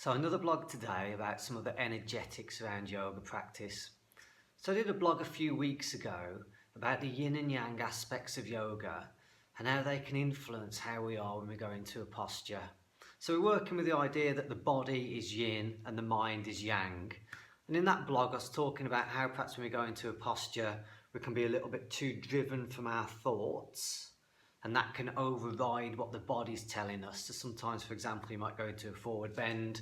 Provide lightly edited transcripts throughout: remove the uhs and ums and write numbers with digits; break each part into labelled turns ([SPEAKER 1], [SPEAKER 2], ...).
[SPEAKER 1] So another blog today about some of the energetics around yoga practice. So I did a blog a few weeks ago about the yin and yang aspects of yoga and how they can influence how we are when we go into a posture. So we're working with the idea that the body is yin and the mind is yang. And in that blog I was talking about how perhaps when we go into a posture we can be a little bit too driven from our thoughts, and that can override what the body's telling us. So sometimes, for example, you might go into a forward bend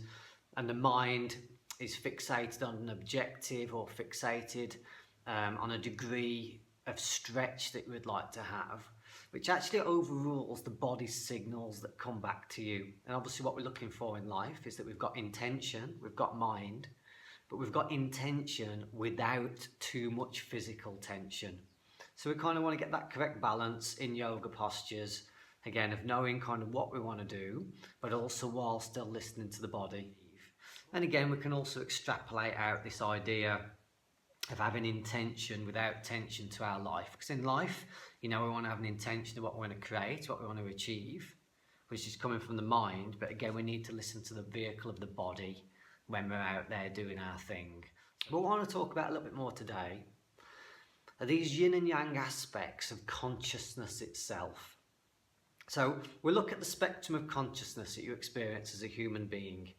[SPEAKER 1] and the mind is fixated on an objective or fixated on a degree of stretch that you would like to have, which actually overrules the body's signals that come back to you. And obviously what we're looking for in life is that we've got intention, we've got mind, but we've got intention without too much physical tension. So we kind of want to get that correct balance in yoga postures, again, of knowing kind of what we want to do, but also while still listening to the body. And again, we can also extrapolate out this idea of having intention without tension to our life. Because in life, we want to have an intention of what we want to create, what we want to achieve, which is coming from the mind. But again, we need to listen to the vehicle of the body when we're out there doing our thing. But what I want to talk about a little bit more today are these yin and yang aspects of consciousness itself. So we'll look at the spectrum of consciousness that you experience as a human being.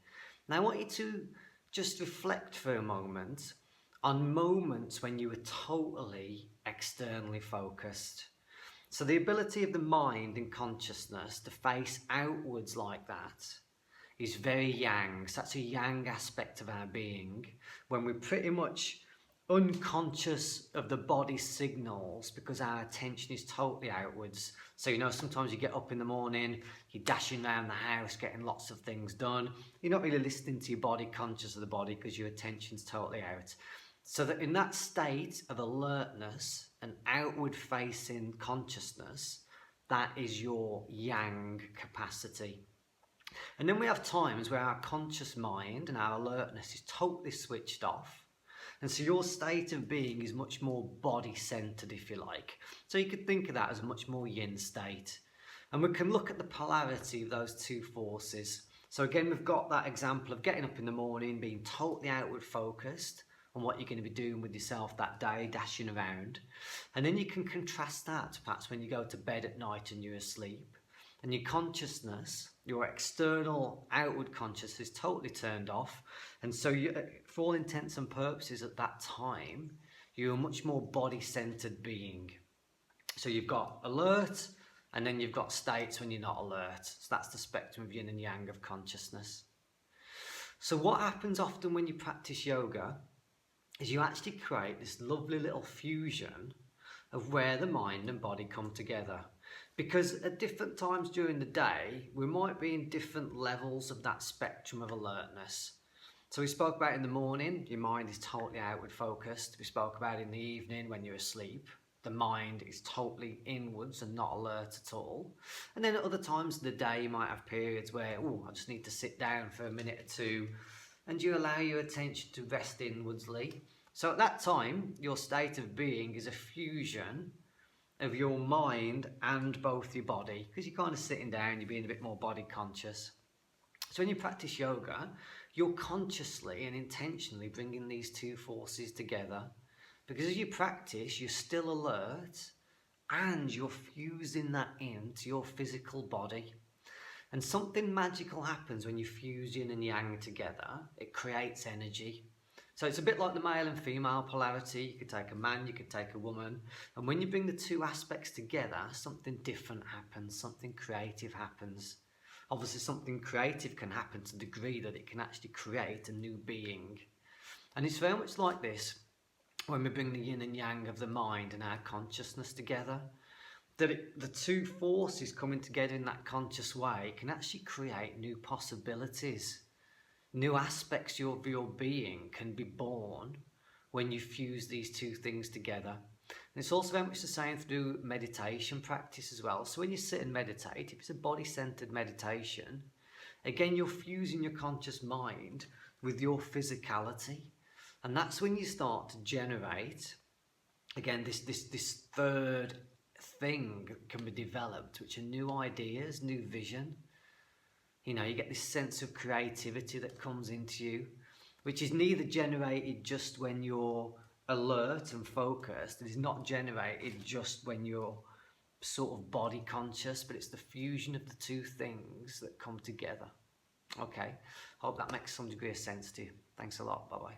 [SPEAKER 1] Now I want you to just reflect for a moment on moments when you were totally externally focused. So the ability of the mind and consciousness to face outwards like that is very yang. So that's a yang aspect of our being, when we're pretty much unconscious of the body's signals because our attention is totally outwards. So sometimes you get up in the morning, you're dashing around the house getting lots of things done, you're not really listening to your body, conscious of the body, because your attention's totally out. So that in that state of alertness and outward facing consciousness, that is your yang capacity. And then we have times where our conscious mind and our alertness is totally switched off. And so your state of being is much more body-centered, if you like. So you could think of that as a much more yin state. And we can look at the polarity of those two forces. So again, we've got that example of getting up in the morning, being totally outward focused on what you're going to be doing with yourself that day, dashing around. And then you can contrast that perhaps when you go to bed at night and you're asleep. And your consciousness, your external outward consciousness is totally turned off. And so for all intents and purposes at that time, you're a much more body-centered being. So you've got alert, and then you've got states when you're not alert. So that's the spectrum of yin and yang of consciousness. So what happens often when you practice yoga is you actually create this lovely little fusion of where the mind and body come together. Because at different times during the day, we might be in different levels of that spectrum of alertness. So we spoke about in the morning, your mind is totally outward focused. We spoke about in the evening when you're asleep, the mind is totally inwards and not alert at all. And then at other times of the day, you might have periods where, I just need to sit down for a minute or two, and you allow your attention to rest inwardsly. So at that time, your state of being is a fusion of your mind and both your body, because you're kind of sitting down, you're being a bit more body conscious. So when you practice yoga, you're consciously and intentionally bringing these two forces together, because as you practice, you're still alert and you're fusing that into your physical body. And something magical happens when you fuse yin and yang together. It creates energy. So it's a bit like the male and female polarity. You could take a man, you could take a woman. And when you bring the two aspects together, something different happens, something creative happens. Obviously something creative can happen to the degree that it can actually create a new being. And it's very much like this when we bring the yin and yang of the mind and our consciousness together. That the two forces coming together in that conscious way can actually create new possibilities. New aspects of your being can be born when you fuse these two things together. And it's also very much the same through meditation practice as well. So when you sit and meditate, if it's a body-centered meditation, again, you're fusing your conscious mind with your physicality. And that's when you start to generate, again, this third thing can be developed, which are new ideas, new vision, You know, you get this sense of creativity that comes into you, which is neither generated just when you're alert and focused. It is not generated just when you're sort of body conscious, but it's the fusion of the two things that come together. Okay, hope that makes some degree of sense to you. Thanks a lot. Bye bye.